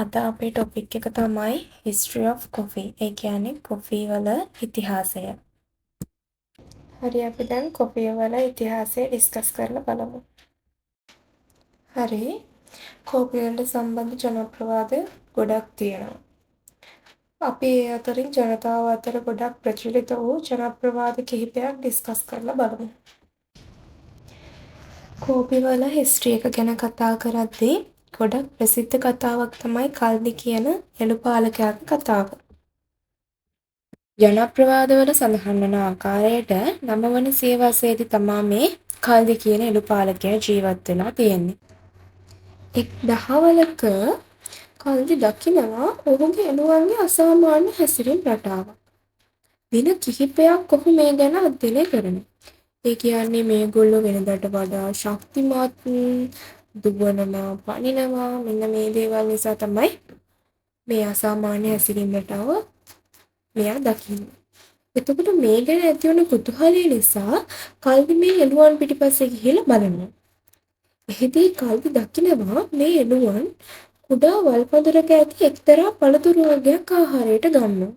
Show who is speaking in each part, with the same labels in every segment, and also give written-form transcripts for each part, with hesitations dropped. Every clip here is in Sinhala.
Speaker 1: අද අපේ ටොපික් එක තමයි history of coffee. ඒ කියන්නේ කොෆී වල ඉතිහාසය. හරි අපි දැන් කොෆී වල ඉතිහාසය ඩිස්කස් කරලා බලමු. හරි. කොෆී වලට සම්බන්ධ ජනප්‍රවාද ගොඩක් තියෙනවා. අපි ඒ අතරින් ජනතාව අතර ගොඩක් ප්‍රචලිත වූ ජනප්‍රවාද කිහිපයක් ඩිස්කස් කරලා බලමු. කෝපි වල හිස්ටරි එක ගැන කතා කරද්දී ගොඩක් ප්‍රසිද්ධ කතාවක් තමයි කල්දි කියන එළු පාලකයාගේ කතාව. ජනප්‍රවාදවල සඳහන් වන ආකාරයට 9 වන සියවසේදී තමා මේ කල්දි කියන එළු පාලකයා ජීවත් වෙලා තියෙන්නේ. එක් දහවලක කල්දි දකිනවා ඔහුගේ එළුවන්ගේ අසාමාන්‍ය හැසිරීම් රටාවක්. දින කිහිපයක් ඔහු මේ ගැන අධ්‍යයනය කරනවා. ඒ කියන්නේ මේගොල්ලෝ වෙනදාට වඩා ශක්තිමත්, දුවනවා, පනිනවා, මෙන්න මේ දේවල් නිසා තමයි මේ අසාමාන්‍ය හැසිරීම් රටාව මෙයා දකින්නේ. එතකොට මේ ගැන ඇති වුණු කුතුහලය නිසා කල්දි මේ එළුවන් පිටිපස්සේ ගිහිල්ලා බලනවා. එහිදී කල්දි දකිනවා මේ එළුවන් කුඩා වල්පඳුරක ඇති එක්තරා පළතුරු වර්ගයක් ආහාරයට ගන්නවා.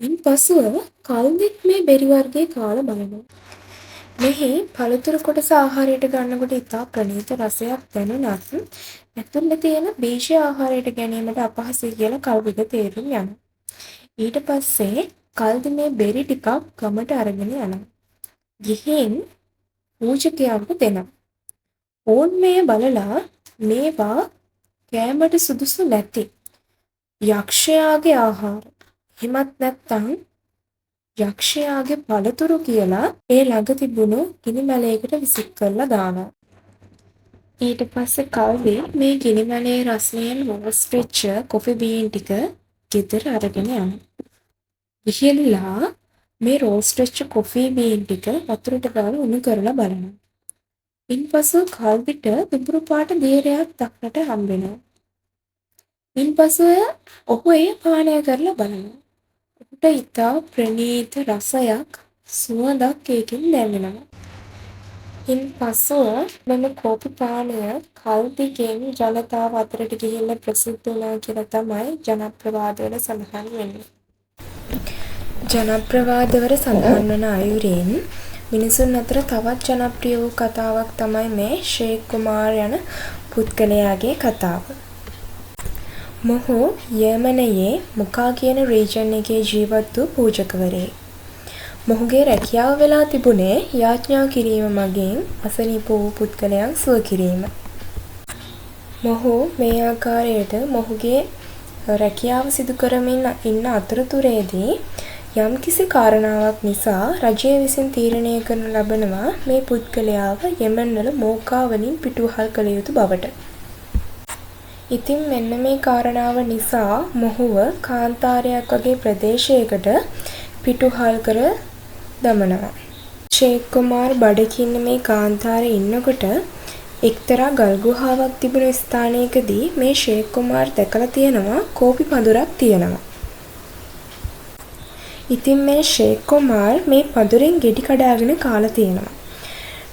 Speaker 1: ඉන්පසුව කල්දිත් මේ බෙරි වර්ගයේ කාලා බලනවා. මෙහි පළතුරු කොටස ආහාරයට ගන්නකොට ඉතා ප්‍රණීත රසයක් දැනුණත් ඇතුළේ තියෙන බීජ ආහාරයට ගැනීමට අපහසුයි කියලා කල්දිට තේරුම් යනවා. ඊට පස්සේ කල්දි මේ බෙරි ටිකක් ගමට අරගෙන යනවා. ගිහින් පූජකයන්ට දෙනවා. ඕන් මේ බලලා මේවා කෑමට සුදුසු නැති යක්ෂයාගේ ආහාර. හිමත් නැත්තම් යක්ෂයාගේ පළතුරු කියලා ඒ ළඟ තිබුණු ගිනි මැලයකට විසික් කරලා දානවා. ඊට පස්සේ කල්දි මේ ගිනි මැලේ රසයෙන් රෝස්ට් වෙච්ච කොෆි බීන් ටික ගෙදර අරගෙන යනවා. ගිහිල්ලා මේ රෝස්ට් වෙච්ච කොෆි බීන් ටික වතුරට දාලා උණු කරලා බලනවා. ඉන්පසු කල්දිට දුඹුරු පාට දීරයක් දක්නට හම්බ වෙනවා. ඉන්පසු ඔහු ඒ පානය කරලා බලනවා. ඔහුට ඉතා ප්‍රණීත රසයක් සුවඳක් ඒකෙන් දැනෙනවා. ඉන්පසු මෙම කෝපි පානය කල්දිගෙන් ජනතාව අතරට ගිහිල්ලා ප්‍රසිද්ධ වුණා කියලා තමයි ජනප්‍රවාදවල සඳහන් වෙන්නේ. ජනප්‍රවාදවල සඳහන් වන අයුරින් මිනිසුන් අතර තවත් ජනප්‍රිය වූ කතාවක් තමයි මේ ෂේක් කුමාර් යන පුද්ගලයාගේ කතාව. මොහු යෙමනයේ මුකා කියන රීජන් එකේ ජීවත් වූ පූජකවරයෙක්. මොහුගේ රැකියාව වෙලා තිබුණේ යාඥා කිරීම මගින් අසනීප වූ පුද්ගලයන් සුව කිරීම. මොහු මේ ආකාරයට මොහුගේ රැකියාව සිදු කරමින් ඉන්න අතරතුරේදී යම්කිසි කාරණාවක් නිසා රජය විසින් තීරණය කරනු ලබනවා මේ පුද්ගලයාව යෙමන් වල මෝකා වලින් පිටුවහල් කළ යුතු බවට. ඉතින් මෙන්න මේ කාරණාව නිසා මොහුව කාන්තාරයක් වගේ ප්‍රදේශයකට පිටුහල් කර දමනවා. ෂේක් කුමාර් බඩකින්න මේ කාන්තාරේ ඉන්නකොට එක්තරා ගල් ගුහාවක් තිබුණු ස්ථානයකදී මේ ෂේක් කුමාර් දැකලා තියෙනවා කෝපි පඳුරක් තියෙනවා. ඉතින් මේ ෂේක් කුමාර් මේ පඳුරෙන් ගෙඩි කඩාගෙන කාලා තියෙනවා.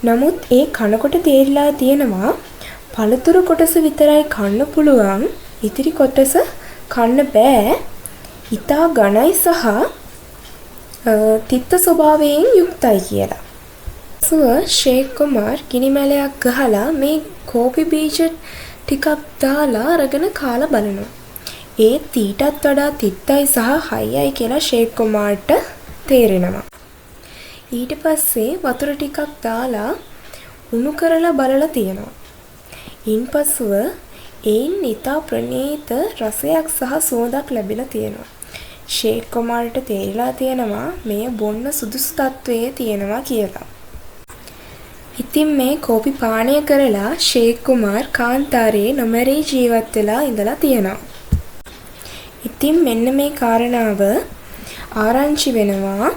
Speaker 1: නමුත් ඒ කනකොට තේරිලා තියෙනවා පළතුරු කොටස විතරයි කන්න පුළුවන්, ඉතිරි කොටස කන්න බෑ. ඉතා ඝනයි සහ තිත්ත ස්වභාවයෙන් යුක්තයි කියලා. සුව ෂේක් කුමාර් ගිනි මැලයක් ගහලා මේ කෝපි බීජ ටිකක් දාලා අරගෙන කාලා බලනවා. ඒත් ඊටත් වඩා තිත්තයි සහ හයියයි කියලා ෂේක් කුමාර්ට තේරෙනවා. ඊට පස්සේ වතුර ටිකක් දාලා උණු කරලා බලලා තියෙනවා. ඉන්පසුව එයින් ඉතා ප්‍රණීත රසයක් සහ සුවඳක් ලැබිලා තියෙනවා. ෂේක් කුමාර්ට තේරිලා තියෙනවා මෙය බොන්න සුදුසු තත්වයේ තියෙනවා කියලා. ඉතින් මේ කෝපි පානය කරලා ෂේක් කුමාර් කාන්තාරයේ නොමැරී ජීවත් වෙලා ඉඳලා තියෙනවා. ඉතින් මෙන්න මේ කාරණාව ආරංචි වෙනවා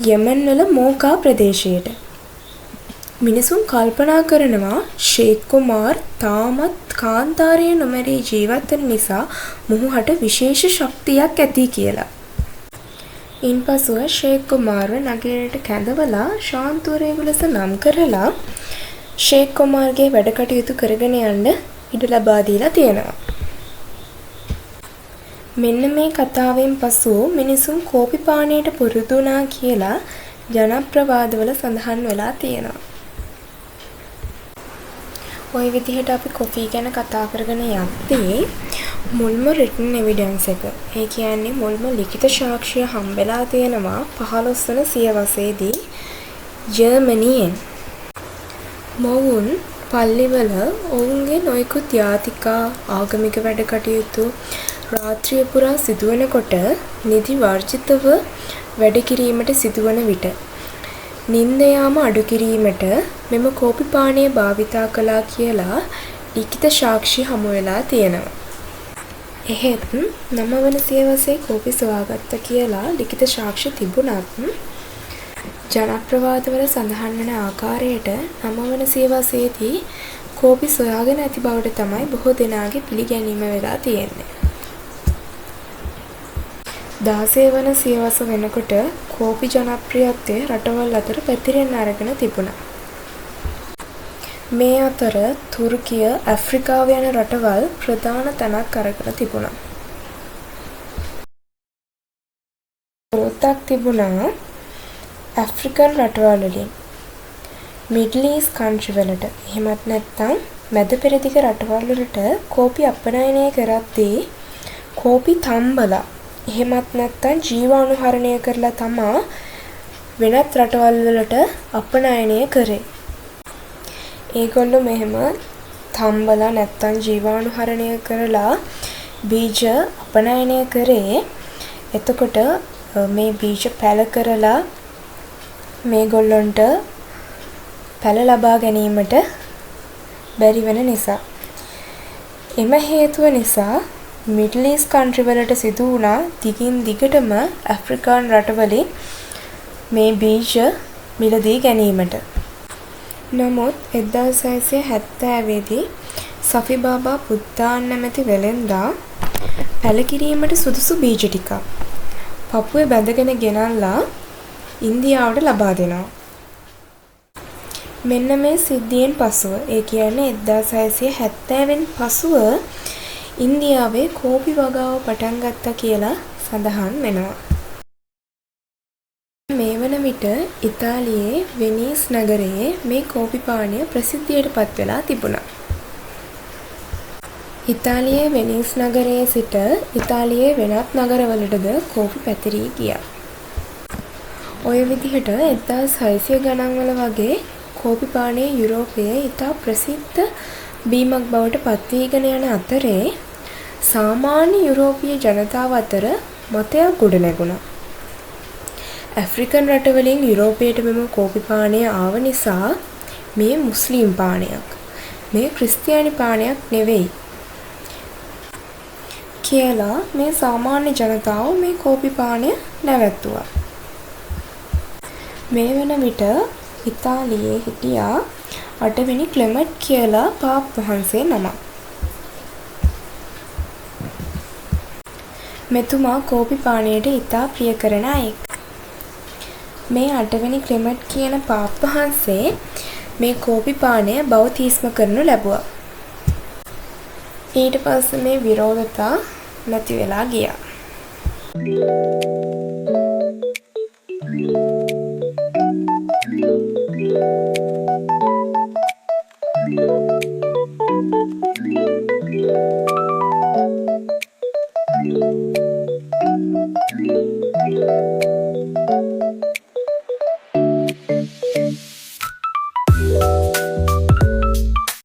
Speaker 1: යෙමන් වල මෝකා ප්‍රදේශයට. මිනිසුන් කල්පනා කරනවා ෂේක් කුමාර් තාමත් කාන්තාරයේ නොමැරී ජීවත් වෙන නිසා මොහුට විශේෂ ශක්තියක් ඇති කියලා. ඉන්පසුව ෂේක් කුමාර්ව නගරයට කැඳවලා ශාන්තුවරයෙකු ලෙස නම් කරලා ෂේක් කුමාර්ගේ වැඩ කටයුතු කරගෙන යන්න ඉඩ ලබා දීලා තියෙනවා. මෙන්න මේ කතාවෙන් පසු මිනිසුන් කෝපි පානයට පුරුදු වුණා කියලා ජනප්‍රවාදවල සඳහන් වෙලා තියෙනවා. ওই විදිහට අපි කොෆි ගැන කතා කරගෙන යද්දී මුල්ම written evidence එක, ඒ කියන්නේ මුල්ම ලිඛිත සාක්ෂිය හම්බෙලා තියෙනවා 15 වන සියවසේදී ජර්මනියෙන්. මොවුන් පල්ලිවල ඔවුන්ගේ නොයෙකුත් යාතිකා ආගමික වැඩ කටයුතු රාත්‍රිය පුරා සිදුවනකොට නිදි වර්ජිතව වැඩ කිරීමට සිදුවන විට නිින්ද යාම අඩු කිරීමට මෙම කෝපි පානය භාවිතා කළා කියලා ලිඛිත සාක්ෂි හමු වෙලා තියෙනවා. එහෙත් 9 වන සියවසේ කෝපි සොයාගත්ත කියලා ලිඛිත සාක්ෂි තිබුණත් ජනප්‍රවාදවල සඳහන් වන ආකාරයට 9 වන සියවසේදී කෝපි සොයාගෙන ඇති බවට තමයි බොහෝ දෙනාගේ පිළිගැනීම වෙලා තියෙන්නේ. 16 වන සියවස වෙනකොට කෝපි ජනප්‍රියත්වය රටවල් අතර පැතිරෙන්න අරගෙන තිබුණා. මේ අතර තුර්කිය, ඇෆ්‍රිකාව යන රටවල් ප්‍රධාන තැනක් අරගෙන තිබුණා. පොරොත්තුක් තිබුණා ඇෆ්‍රිකන් රටවල් වලින් මිඩල් ඊස්ට් කන්ට්‍රි වලට, එහෙමත් නැත්නම් මැද පෙරදිග රටවල් වලට කෝපි අපනයනය කරද්දී කෝපි තම්බලා එහෙමත් නැත්නම් ජීවාණුහරණය කරලා තමා වෙනත් රටවල් වලට අපනයනය කරේ. ඒගොල්ලෝ මෙහෙම තම්බලා නැත්නම් ජීවාණුහරණය කරලා බීජ අපනයනය කරේ. එතකොට මේ බීජ පැල කරලා මේගොල්ලන්ට පැල ලබා ගැනීමට බැරි වෙන නිසා. එම හේතුව නිසා මිඩල් ඊස්ට් කන්ට්‍රි වලට සිදු වුණා දිගින් දිගටම ඇෆ්‍රිකානු රටවලින් මේ බීජ මිලදී ගැනීමට. නමුත් 1670 දී සෆිබාබා පුත්තාන් නැමැති වෙළෙන්දා පැල කිරීමට සුදුසු බීජ ටිකක් පපුවේ බැඳගෙන ගෙනල්ලා ඉන්දියාවට ලබා දෙනවා. මෙන්න මේ සිද්ධියෙන් පසුව, ඒ කියන්නේ 1670 පසුව ඉන්දියාවේ කෝපි වගාව පටන් ගත්තා කියලා සඳහන් වෙනවා. මේ වන විට ඉතාලියේ වෙනීස් නගරයේ මේ කෝපි පානය ප්‍රසිද්ධියට පත් වෙලා තිබුණා. ඉතාලියේ වෙනීස් නගරයේ සිට ඉතාලියේ වෙනත් නගරවලටද කෝපි පැතිරී ගියා. ඔය විදිහට 1600 ගණන් වල වගේ කෝපි පානය යුරෝපයේ ඉතා ප්‍රසිද්ධ බීමක් බවට පත් වීගෙන යන අතරේ සාමාන්‍ය යුරෝපීය ජනතාව අතර මතයක් ගොඩනැගුණා. ඇෆ්‍රිකන් රටවලින් යුරෝපයට මෙම කෝපි පානය ආව නිසා මේ මුස්ලිම් පානයක්, මේ ක්‍රිස්තියානි පානයක් නෙවෙයි කියලා මේ සාමාන්‍ය ජනතාව මේ කෝපි පානය නැවැත්තුවා. මේ වන විට ඉතාලියේ හිටියා 8 වෙනි ක්ලෙමට් කියලා පාප් වහන්සේ නමක්. මෙතුමා කෝපි පානයට ඉතා ප්‍රිය කරන අයෙක්. මේ 8 වෙනි ක්ලෙමට් කියන පාප් වහන්සේ මේ කෝපි පානය බෞතිස්ම කරනු ලැබුවා. ඊට පස්සේ මේ විරෝධතා නැති වෙලා ගියා.